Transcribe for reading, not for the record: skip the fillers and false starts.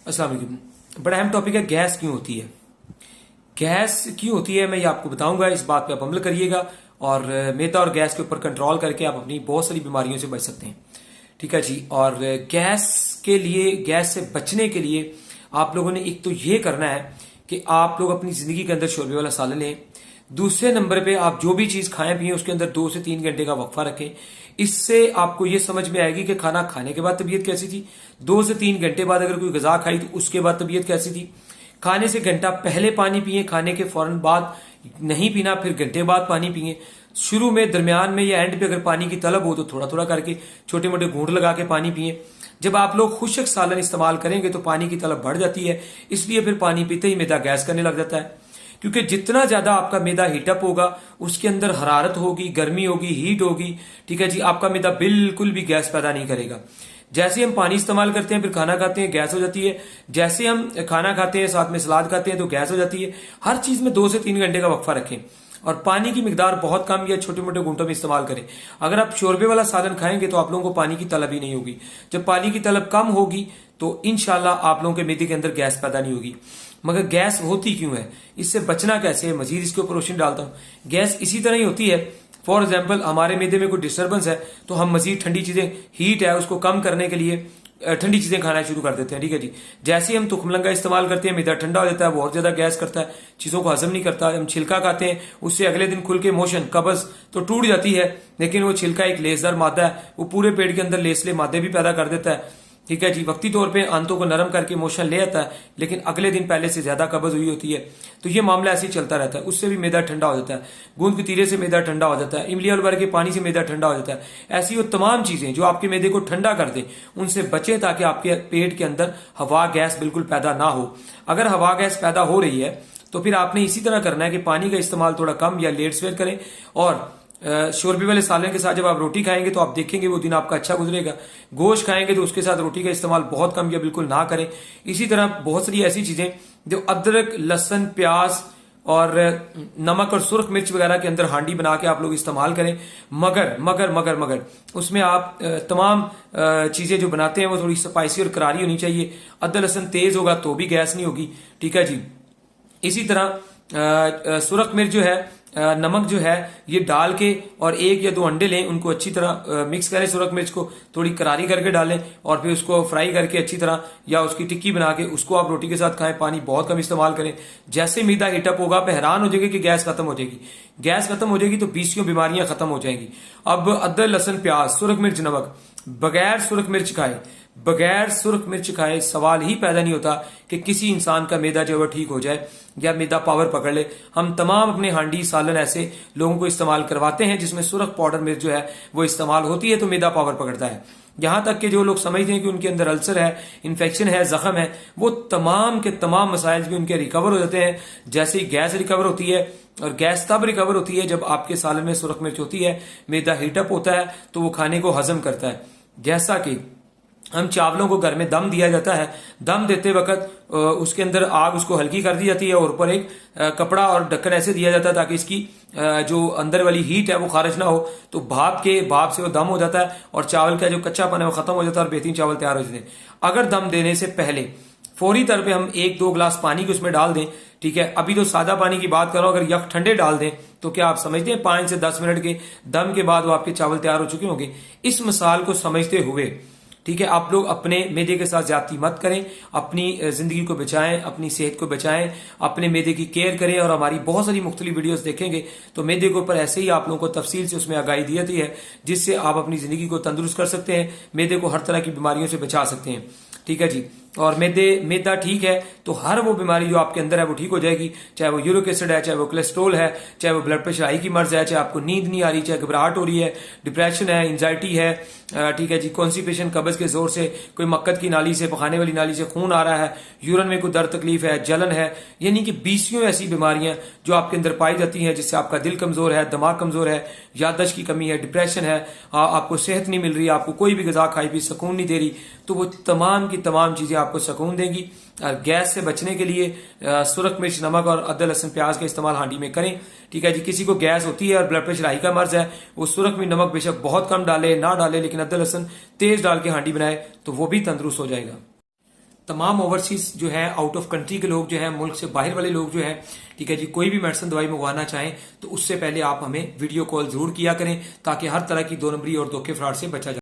अस्सलाम वालेकुम। बड़ा अहम टॉपिक है, गैस क्यों होती है। गैस क्यों होती है मैं ये आपको बताऊंगा, इस बात पे आप अमल करिएगा और मैदा और गैस के ऊपर कंट्रोल करके आप अपनी बहुत सारी बीमारियों से बच सकते हैं। ठीक है जी। और गैस के लिए, गैस से बचने के लिए आप लोगों ने एक तो ये करना है कि आप लोग अपनी जिंदगी के अंदर शोरबे वाला सालन लें। दूसरे नंबर पे आप जो भी चीज खाएं पिए उसके अंदर 2 से 3 घंटे का वक्फा रखें। इससे आपको ये समझ में आएगी कि खाना खाने के बाद तबीयत कैसी थी, 2 से 3 घंटे बाद अगर कोई गजा खाई तो उसके बाद तबीयत कैसी थी। खाने से घंटा पहले पानी पिए, खाने के फौरन बाद नहीं पीना, फिर घंटे बाद पानी पिए। शुरू में, दरमियान में या एंड पे अगर पानी की तलब हो तो थोड़ा थोड़ा करके छोटे मोटे घूंट लगा के पानी पिए। जब आप लोग खुशक सालन इस्तेमाल करेंगे तो पानी की तलब बढ़ जाती है, इसलिए फिर पानी पीते ही मैदा गैस करने लग जाता है। क्योंकि जितना ज्यादा आपका मैदा हीटअप होगा, उसके अंदर हरारत होगी, गर्मी होगी, हीट होगी। ठीक है जी। आपका मैदा बिल्कुल भी गैस पैदा नहीं करेगा। जैसे हम पानी इस्तेमाल करते हैं फिर खाना खाते हैं, गैस हो जाती है। जैसे हम खाना खाते हैं साथ में सलाद खाते हैं तो गैस हो जाती है। हर चीज में 2 से 3 घंटे का वक्फा रखें और पानी की मिकदार बहुत कम या छोटे मोटे घूंटों में इस्तेमाल करें। अगर आप शोरबे वाला सालन खाएंगे तो आप लोगों को पानी की तलब ही नहीं होगी। जब पानी की तलब कम होगी तो इंशाल्लाह आप लोगों के मैदे के अंदर गैस पैदा नहीं होगी। मगर गैस होती क्यों है, इससे बचना कैसे है, मजीद इसके ऊपर रोशनी डालता हूं। गैस इसी तरह ही होती है। फॉर एग्जाम्पल, हमारे मैदे में कोई डिस्टर्बेंस है तो हम मजीद ठंडी चीजें, हीट है उसको कम करने के लिए ठंडी चीजें खाना शुरू कर देते हैं। ठीक है जी। जैसे ही हम तुखमलंगा इस्तेमाल करते हैं, मैदा ठंडा हो जाता है, वो और ज्यादा गैस करता है, चीजों को हजम नहीं करता। हम छिलका खाते हैं, उससे अगले दिन खुल के मोशन, कब्ज तो टूट जाती है, लेकिन वो छिलका एक लेसदार मादा है, वो पूरे पेट के अंदर लेसले मादे भी पैदा कर देता है। ठीक है जी। वक्ती तौर पे आंतों को नरम करके मोशन ले आता है, लेकिन अगले दिन पहले से ज्यादा कब्ज हुई होती है। तो ये मामला ऐसे ही चलता रहता है। उससे भी मैदा ठंडा हो जाता है, गूंद कतीरे से मैदा ठंडा हो जाता है, इमली उबाल के पानी से मैदा ठंडा हो जाता है। ऐसी वो तमाम चीजें जो आपके मैदे को ठंडा कर दे, उनसे बचें ताकि आपके पेट के अंदर हवा गैस बिल्कुल पैदा ना हो। अगर हवा गैस पैदा हो रही है तो फिर आपने इसी तरह करना है कि पानी का इस्तेमाल थोड़ा कम या लेट सवेर करें। और शोरबे वाले सालन के साथ जब आप रोटी खाएंगे तो आप देखेंगे वो दिन आपका अच्छा गुजरेगा। गोश्त खाएंगे तो उसके साथ रोटी का इस्तेमाल बहुत कम या बिल्कुल ना करें। इसी तरह बहुत सारी ऐसी चीजें जो अदरक, लहसुन, प्याज और नमक और सुर्ख मिर्च वगैरह के अंदर हांडी बना के आप लोग इस्तेमाल करें। मगर मगर मगर मगर उसमें आप तमाम चीजें जो बनाते हैं वो थोड़ी स्पाइसी और करारी होनी चाहिए। अदरक लहसुन तेज होगा तो भी गैस नहीं होगी। ठीक है जी। इसी तरह सुरख मिर्च जो है, नमक जो है, ये डाल के और 1 या 2 अंडे लें, उनको अच्छी तरह मिक्स करें, सुरख मिर्च को थोड़ी करारी करके डालें और फिर उसको फ्राई करके अच्छी तरह या उसकी टिक्की बना के उसको आप रोटी के साथ खाएं। पानी बहुत कम इस्तेमाल करें। जैसे मैदा हीटअप होगा आप हैरान हो जाएंगे कि गैस खत्म हो जाएगी। गैस खत्म हो जाएगी तो 20 बीमारियां खत्म हो जाएंगी। अब अदरक, लहसुन, प्याज, सुरख मिर्च, नमक, बगैर सुरख मिर्च खाए, बगैर सुर्ख मिर्च खाए सवाल ही पैदा नहीं होता कि किसी इंसान का मैदा जो है ठीक हो जाए या मैदा पावर पकड़ ले। हम तमाम अपने हांडी सालन ऐसे लोगों को इस्तेमाल करवाते हैं जिसमें सुर्ख पाउडर मिर्च जो है वो इस्तेमाल होती है तो मैदा पावर पकड़ता है। यहां तक कि जो लोग समझते हैं कि उनके अंदर अल्सर है, इन्फेक्शन है, जख्म है, वो तमाम के तमाम मसाइल भी उनके रिकवर हो जाते हैं जैसे ही गैस रिकवर होती है। और गैस तब रिकवर होती है जब आपके सालन में सुर्ख मिर्च होती है, मैदा हीटअप होता है तो वो खाने को हजम करता है। जैसा कि हम चावलों को घर में दम दिया जाता है, दम देते वक्त उसके अंदर आग उसको हल्की कर दी जाती है और ऊपर एक कपड़ा और ढक्कन ऐसे दिया जाता है ताकि इसकी जो अंदर वाली हीट है वो खारिज ना हो। तो भाप से वो दम हो जाता है और चावल का जो कच्चापन है वो खत्म हो जाता है और बेहतरीन चावल तैयार हो जाते हैं। अगर दम देने से पहले फौरी तौर पे हम 1-2 गिलास पानी को उसमें डाल दें। ठीक है। अभी तो सादा पानी की बात करो, अगर यख ठंडे डाल दें तो क्या आप समझते हैं 5 से 10 मिनट के दम के बाद वो आपके चावल तैयार हो चुके होंगे। इस मिसाल को समझते हुए, ठीक है, आप लोग अपने मैदे के साथ ज्यादती मत करें, अपनी जिंदगी को बचाएं, अपनी सेहत को बचाएं, अपने मैदे की केयर करें। और हमारी बहुत सारी मुख्तलिफ वीडियोस देखेंगे तो मैदे के ऊपर ऐसे ही आप लोगों को तफसील से उसमें आगाही दी जाती है जिससे आप अपनी जिंदगी को तंदुरुस्त कर सकते हैं, मैदे को हर तरह की बीमारियों से बचा सकते हैं। ठीक है जी। और मैदा ठीक है तो हर वो बीमारी जो आपके अंदर है वो ठीक हो जाएगी, चाहे वो यूरिक एसिड है, चाहे वो कोलेस्ट्रोल है, चाहे वो ब्लड प्रेशर हाई की मर्ज है, चाहे आपको नींद नहीं आ रही, चाहे घबराहट हो रही है, डिप्रेशन है, एंजाइटी है, ठीक है जी, कॉन्स्टिपेशन, कब्ज के जोर से, कोई मक्कत की नाली से, पखाने वाली नाली से खून आ रहा है, यूरिन में कोई दर्द तकलीफ है, जलन है, यानी कि 20 ऐसी बीमारियां जो आपके अंदर पाई जाती हैं जिससे आपका दिल कमजोर है, दिमाग कमजोर है, याददाश्त की कमी है, डिप्रेशन है, आपको सेहत नहीं मिल रही, आपको कोई भी गजा खाई भी सुकून नहीं दे रही, तो वो तमाम की तमाम चीजें आपको सुकून देंगी। और गैस से बचने के लिए सुरख मिर्च, नमक और अदरक, लहसुन, प्याज का इस्तेमाल हांडी में करें। ठीक है जी। किसी को गैस होती है और ब्लड प्रेशर हाई का मर्ज है, वो सुरख में नमक बेशक बहुत कम डाले ना डाले, लेकिन अदरक लहसुन तेज डाल के हांडी बनाए तो वो भी तंदुरुस्त हो जाएगा। तमाम ओवरसीज जो है आउट ऑफ कंट्री के लोग जो है, मुल्क से बाहर वाले लोग जो है, ठीक है जी, कोई भी मेडिसिन दवाई मंगवाना चाहें तो उससे पहले आप हमें वीडियो कॉल जरूर किया करें ताकि हर तरह की 2 नंबरी और धोखे फ्रॉड से बचा जा